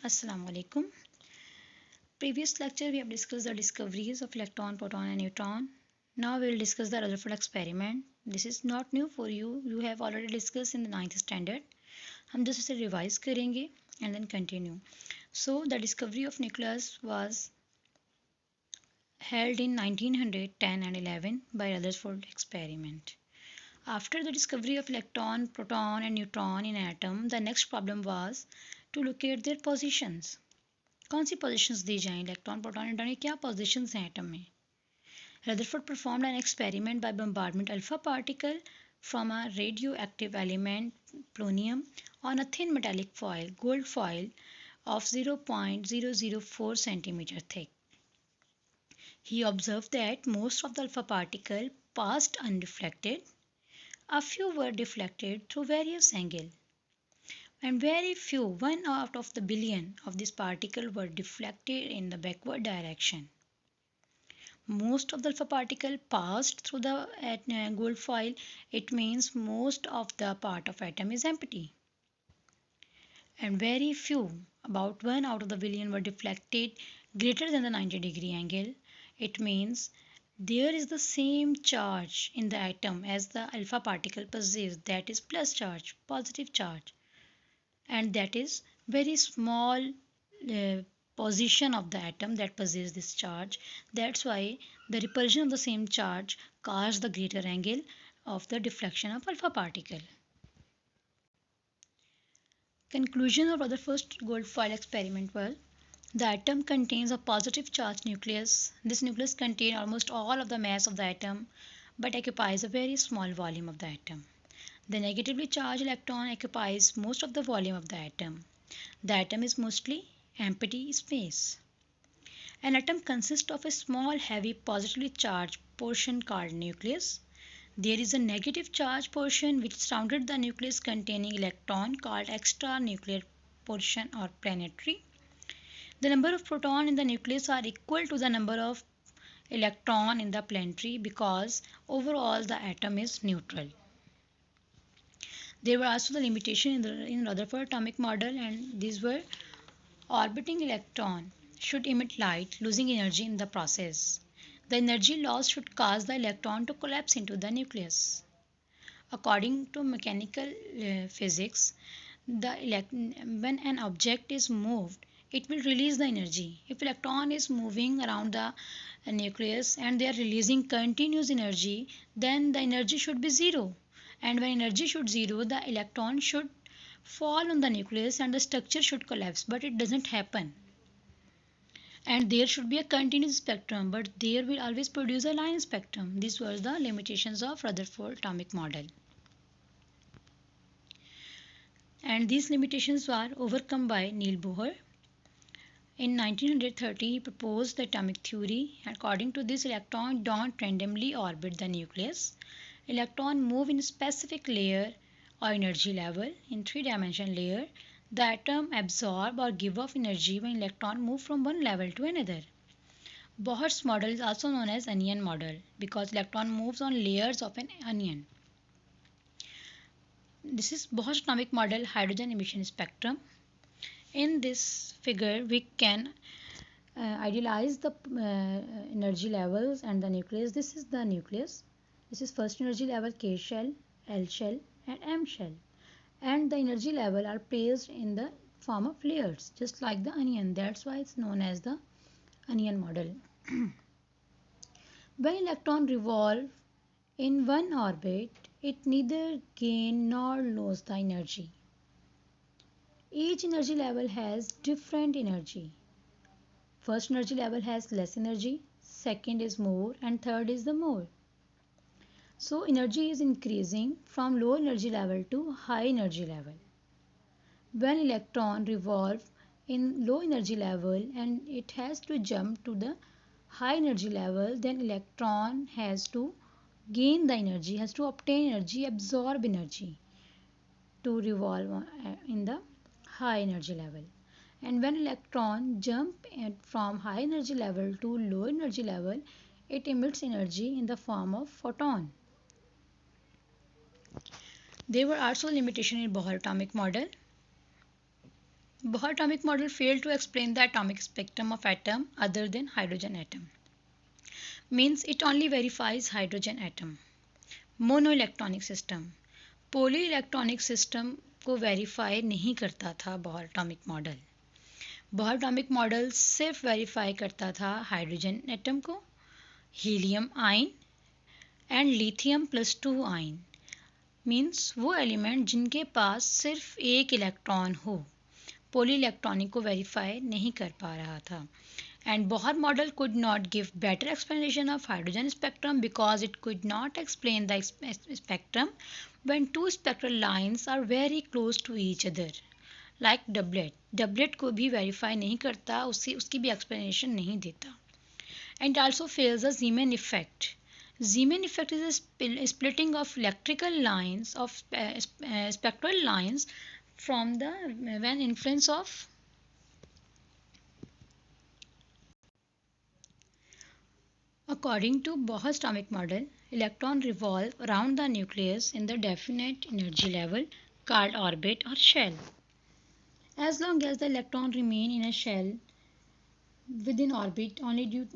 Assalamu alaikum. Previous lecture we have discussed the discoveries of electron, proton and neutron. Now we will discuss the Rutherford experiment. This is not new for you. You have already discussed in the 9th standard. हम just इसे revise करेंगे and then continue. So the discovery of nucleus was held in 1910 and 11 by Rutherford experiment. After the discovery of electron, proton and neutron in an atom, the next problem was to locate their positions. कौन सी positions दी जाएं electron proton neutron की क्या positions हैं atom में Rutherford performed an experiment by bombardment alpha particle from a radioactive element polonium on a thin metallic foil gold foil of 0.004 centimeter thick. He observed that most of the alpha particle passed unreflected. A few were deflected through various angles. And very few, 1 out of the billion of these particles were deflected in the backward direction. Most of the alpha particle passed through the gold foil. It means most of the part of atom is empty. And very few, about 1 out of the billion, were deflected greater than the 90-degree angle. It means there is the same charge in the atom as the alpha particle possesses, that is plus charge, positive charge. And that is very small position of the atom that possesses this charge. That's why the repulsion of the same charge caused the greater angle of the deflection of alpha particle. Conclusion of Rutherford's gold foil experiment was the atom contains a positive charged nucleus. This nucleus contains almost all of the mass of the atom but occupies a very small volume of the atom. The negatively charged electron occupies most of the volume of the atom. The atom is mostly empty space. An atom consists of a small, heavy, positively charged portion called nucleus. There is a negative charged portion which surrounded the nucleus containing electron called extranuclear portion or planetary. The number of protons in the nucleus are equal to the number of electrons in the planetary because overall the atom is neutral. There were also the limitations in Rutherford atomic model, and these were orbiting electron should emit light, losing energy in the process. The energy loss should cause the electron to collapse into the nucleus. According to mechanical physics, when an object is moved, it will release the energy. If electron is moving around the nucleus and they are releasing continuous energy, then the energy should be zero. And when energy should zero, the electron should fall on the nucleus and the structure should collapse, but it doesn't happen. And there should be a continuous spectrum, but there will always produce a line spectrum. These were the limitations of Rutherford atomic model. And these limitations were overcome by Niels Bohr. In 1930, he proposed the atomic theory. According to this, electrons don't randomly orbit the nucleus. Electrons move in a specific layer or energy level. In three-dimensional layer, the atom absorb or give off energy when electrons move from one level to another. Bohr's model is also known as onion model because electron moves on layers of an onion. This is Bohr's atomic model hydrogen emission spectrum. In this figure, we can idealize the energy levels and the nucleus. This is the nucleus. This is first energy level K shell, L shell and M shell. And the energy level are placed in the form of layers, just like the onion. That's why it's known as the onion model. When electron revolve in one orbit, it neither gain nor lose the energy. Each energy level has different energy. First energy level has less energy, second is more, and third is the more. So energy is increasing from low energy level to high energy level. When electron revolve in low energy level and it has to jump to the high energy level, then electron has to gain the energy, has to obtain energy, absorb energy to revolve in the high energy level. And when electron jump from high energy level to low energy level, it emits energy in the form of photon. There were also limitations in Bohr atomic model. Bohr atomic model failed to explain the atomic spectrum of atom other than hydrogen atom. Means it only verifies hydrogen atom. Monoelectronic system. Poli electronic system को verify नहीं करता था Bohr atomic model. Bohr atomic model सिर्फ verify करता था hydrogen atom को, helium ion and lithium +2 ion. Means वो element जिनके पास सिर्फ एक इलेक्ट्रॉन हो. पोली इलेक्ट्रॉनिक को वेरीफाई नहीं कर पा रहा था. And Bohr model could not give better explanation of hydrogen spectrum because it could not explain the spectrum when two spectral lines are very close to each other. Like doublet. Doublet को भी verify नहीं करता, उसकी भी explanation नहीं देता. And also fails the Zeeman effect. Zeeman effect is a splitting of electrical lines of spectral lines from the when influence of According to Bohr's atomic model, electrons revolve around the nucleus in the definite energy level called orbit or shell. As long as the electron remain in a shell within orbit only due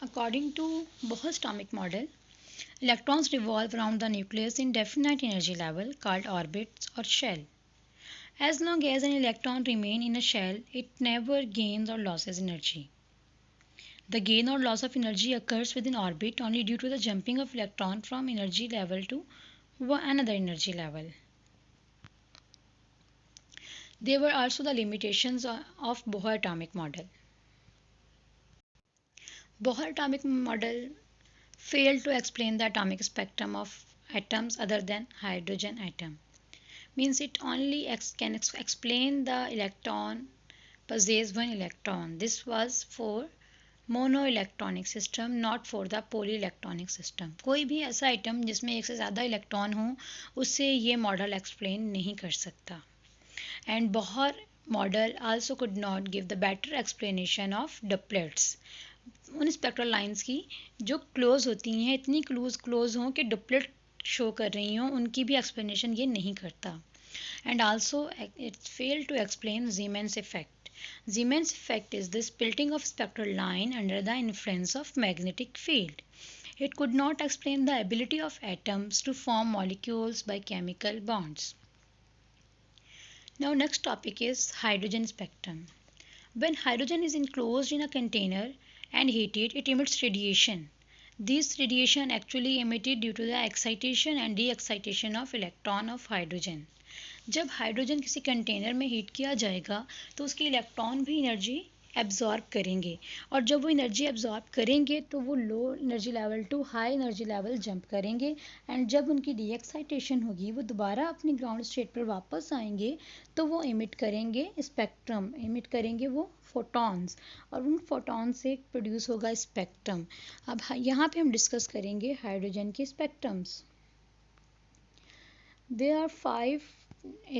according to Bohr's atomic model, electrons revolve around the nucleus in definite energy level called orbits or shell. As long as an electron remains in a shell, it never gains or loses energy. The gain or loss of energy occurs within orbit only due to the jumping of electron from energy level to another energy level. There were also the limitations of Bohr atomic model. Bohr atomic model failed to explain the atomic spectrum of atoms other than hydrogen atom. Means it only can explain the electron possess one electron. This was for monoelectronic system, not for the polyelectronic system. कोई भी ऐसा item जिसमें एक से ज़्यादा electron हो उससे ये मॉडल एक्सप्लेन नहीं कर सकता. And Bohr model also could not give the better explanation of doublets. उन स्पेक्ट्रल लाइंस की जो क्लोज होती हैं, इतनी क्लोज हों कि डुप्लेट शो कर रही हों, उनकी भी एक्सप्लेनेशन ये नहीं करता. And also it failed to explain Siemens effect. Siemens effect is the splitting of spectral line under the influence of magnetic field. It could not explain the ability of atoms to form molecules by chemical bonds. Now next topic is hydrogen spectrum. When hydrogen is enclosed in a container and heated, it emits radiation. This radiation actually emitted due to the excitation and de-excitation of electron of hydrogen. जब hydrogen किसी container में heat किया जाएगा तो उसके electron भी energy absorb करेंगे, और जब वो एनर्जी एब्जॉर्ब करेंगे तो वो low energy level to high energy level jump करेंगे. एंड जब उनकी डी एक्साइटेशन होगी, वो दोबारा अपनी ग्राउंड स्टेट पर वापस आएंगे तो वो एमिट करेंगे स्पेक्ट्रम, एमिट करेंगे वो फोटॉन्स, और उन फोटॉन से प्रोड्यूस होगा स्पेक्ट्रम. अब यहाँ पे हम डिस्कस करेंगे हाइड्रोजन के spectrums. There are 5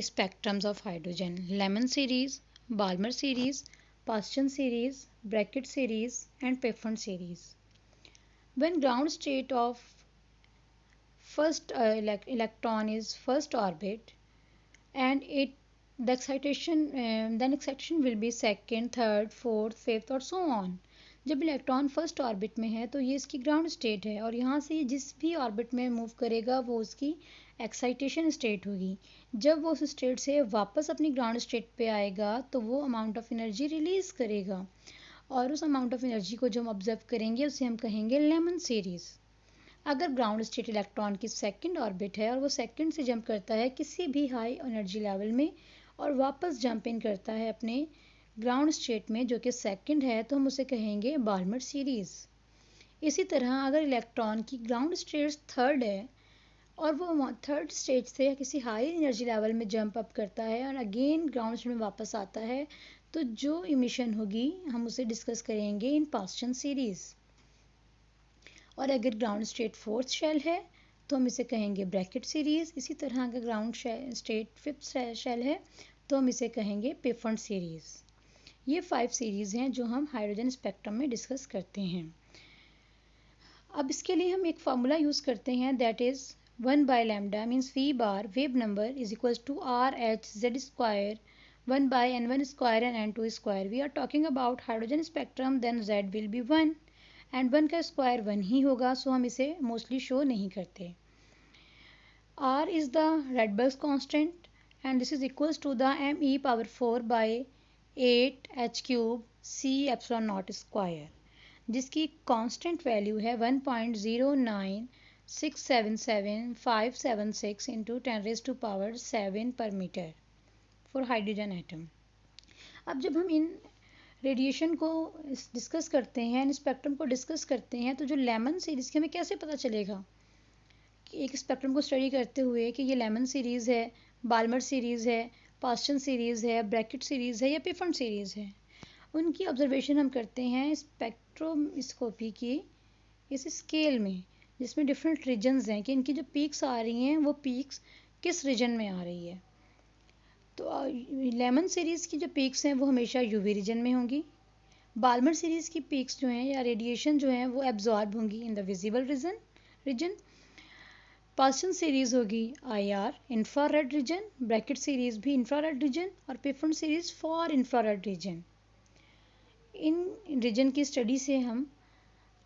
spectrums of hydrogen: Lemon series, Balmer series, Paschen series, Brackett series, and Pfund series. When ground state of first electron is first orbit, and the excitation then excitation will be second, third, fourth, fifth और so on. जब electron first orbit में है तो ये इसकी ground state है, और यहाँ से जिस भी ऑर्बिट में मूव करेगा वो उसकी एक्साइटेशन स्टेट होगी. जब वो उस स्टेट से वापस अपनी ग्राउंड स्टेट पे आएगा तो वो अमाउंट ऑफ एनर्जी रिलीज करेगा, और उस अमाउंट ऑफ एनर्जी को जो हम ऑब्जर्व करेंगे उसे हम कहेंगे लेमन सीरीज. अगर ग्राउंड स्टेट इलेक्ट्रॉन की सेकंड ऑर्बिट है और वो सेकंड से जंप करता है किसी भी हाई एनर्जी लेवल में और वापस जंप इन करता है अपने ग्राउंड स्टेट में जो कि सेकंड है, तो हम उसे कहेंगे बाल्मर सीरीज. इसी तरह अगर इलेक्ट्रॉन की ग्राउंड स्टेट थर्ड है और वो थर्ड स्टेज से किसी हाई एनर्जी लेवल में जंप अप करता है और अगेन ग्राउंड स्टेट में वापस आता है, तो जो इमिशन होगी हम उसे डिस्कस करेंगे इन पास्चन सीरीज. और अगर ग्राउंड स्टेट फोर्थ शेल है तो हम इसे कहेंगे ब्रैकेट सीरीज. इसी तरह अगर ग्राउंड स्टेट फिफ्थ शेल है तो हम इसे कहेंगे पेफंड सीरीज. ये 5 सीरीज हैं जो हम हाइड्रोजन स्पेक्ट्रम में डिस्कस करते हैं. अब इसके लिए हम एक फार्मूला यूज़ करते हैं, that is 1 by lambda means we bar wave number is equals to R H Z square 1 by n1 square and n2 square. We are talking about hydrogen spectrum, then z will be 1 and 1 का square 1 ही होगा, सो हम इसे mostly show नहीं करते. R is the Rydberg's constant and this is equals to the me power 4 by 8 h cube c epsilon naught square, जिसकी constant value है 1.09677576 into 10⁻⁷ पर metre for hydrogen atom. अब जब हम इन रेडिएशन को डिस्कस करते हैं, इन स्पेक्ट्रम को डिस्कस करते हैं, तो जो लेमन सीरीज़ की हमें कैसे पता चलेगा कि एक स्पेक्ट्रम को स्टडी करते हुए कि ये लेमन सीरीज़ है, बाल्मर सीरीज़ है, पास्टन सीरीज़ है, ब्रैकेट सीरीज़ है या पिफन सीरीज़ है. उनकी ऑब्जर्वेशन हम करते हैं स्पेक्ट्रोस्कोपी की इस स्केल में, जिसमें डिफरेंट रीजन्स हैं कि इनकी जो पीक्स आ रही हैं वो पीक्स किस रीजन में आ रही है. तो लेमन सीरीज़ की जो पीक्स हैं वो हमेशा यूवी रीजन में होंगी. बाल्मर सीरीज़ की पीक्स जो हैं या रेडिएशन जो हैं वो एब्जॉर्ब होंगी in the visible region. Paschen series होगी IR infrared region, Brackett series भी इंफ्रारेड रीजन और Pfund series for infrared region. इन रीजन की स्टडी से हम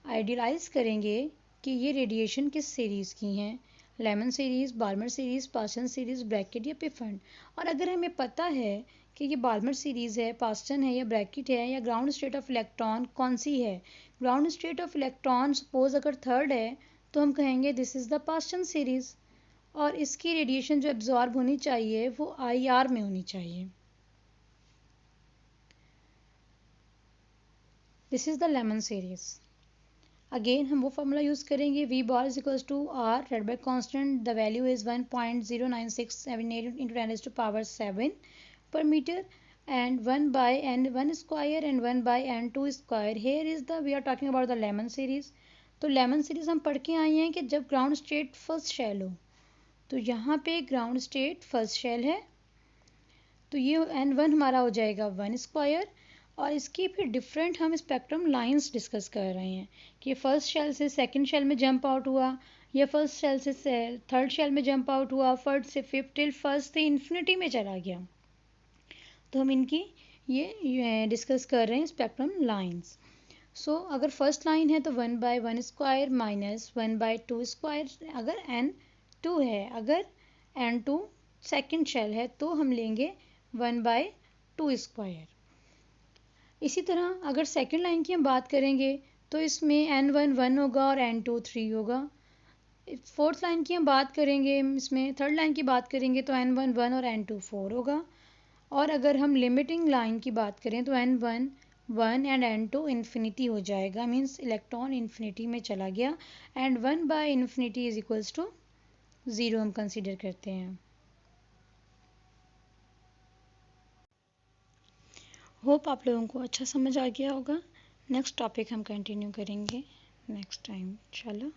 आइडियलाइज करेंगे कि ये रेडिएशन किस सीरीज़ की हैं, Lyman series, Balmer series, Paschen series, Brackett या पिफन. और अगर हमें पता है कि ये बाल्मर सीरीज़ है, पास्टन है या ब्रैकेट है या ग्राउंड स्टेट ऑफ इलेक्ट्रॉन कौन सी है, ground state of electron suppose अगर थर्ड है तो हम कहेंगे this is the Paschen series और इसकी रेडिएशन जो एब्जॉर्ब होनी चाहिए वो IR में होनी चाहिए. This is the lemon series. Again हम वो फार्मूला यूज़ करेंगे, V bar is equals to R Rydberg constant, the value is 1.09678 into 10⁻⁷ per meter and 1 by n1 square and 1 by n2 square. Here is the we are talking about the Lemon series. तो lemon series हम पढ़ के आए हैं कि जब ground state first shell हो, तो यहाँ पे ग्राउंड स्टेट फर्स्ट शेल है, तो ये n1 हमारा हो जाएगा 1 स्क्वायर और इसकी फिर डिफरेंट हम स्पेक्ट्रम लाइंस डिस्कस कर रहे हैं कि फर्स्ट शेल से सेकंड शेल में जंप आउट हुआ या फर्स्ट शेल से थर्ड शेल में जंप आउट हुआ, फर्स्ट से फिफ्थ टिल फर्स्ट से इन्फिनिटी में चला गया. तो हम इनकी ये डिस्कस कर रहे हैं स्पेक्ट्रम लाइंस. सो अगर फर्स्ट लाइन है तो 1 by 1 square minus 1 by 2 square अगर n2 है, अगर n2 सेकेंड शेल है तो हम लेंगे 1 by 2 स्क्वायर. इसी तरह अगर सेकेंड लाइन की हम बात करेंगे तो इसमें n1 1 होगा और n2 3 होगा. फोर्थ लाइन की हम बात करेंगे, इसमें थर्ड लाइन की बात करेंगे तो n1 1 और n2 4 होगा. और अगर हम लिमिटिंग लाइन की बात करें तो n1 1 एंड n2 इन्फिनिटी हो जाएगा, मीन्स इलेक्ट्रॉन इन्फिनिटी में चला गया and 1 by infinity is equals to 0 हम कंसिडर करते हैं. होप आप लोगों को अच्छा समझ आ गया होगा. नेक्स्ट टॉपिक हम कंटिन्यू करेंगे नेक्स्ट टाइम इंशाल्लाह.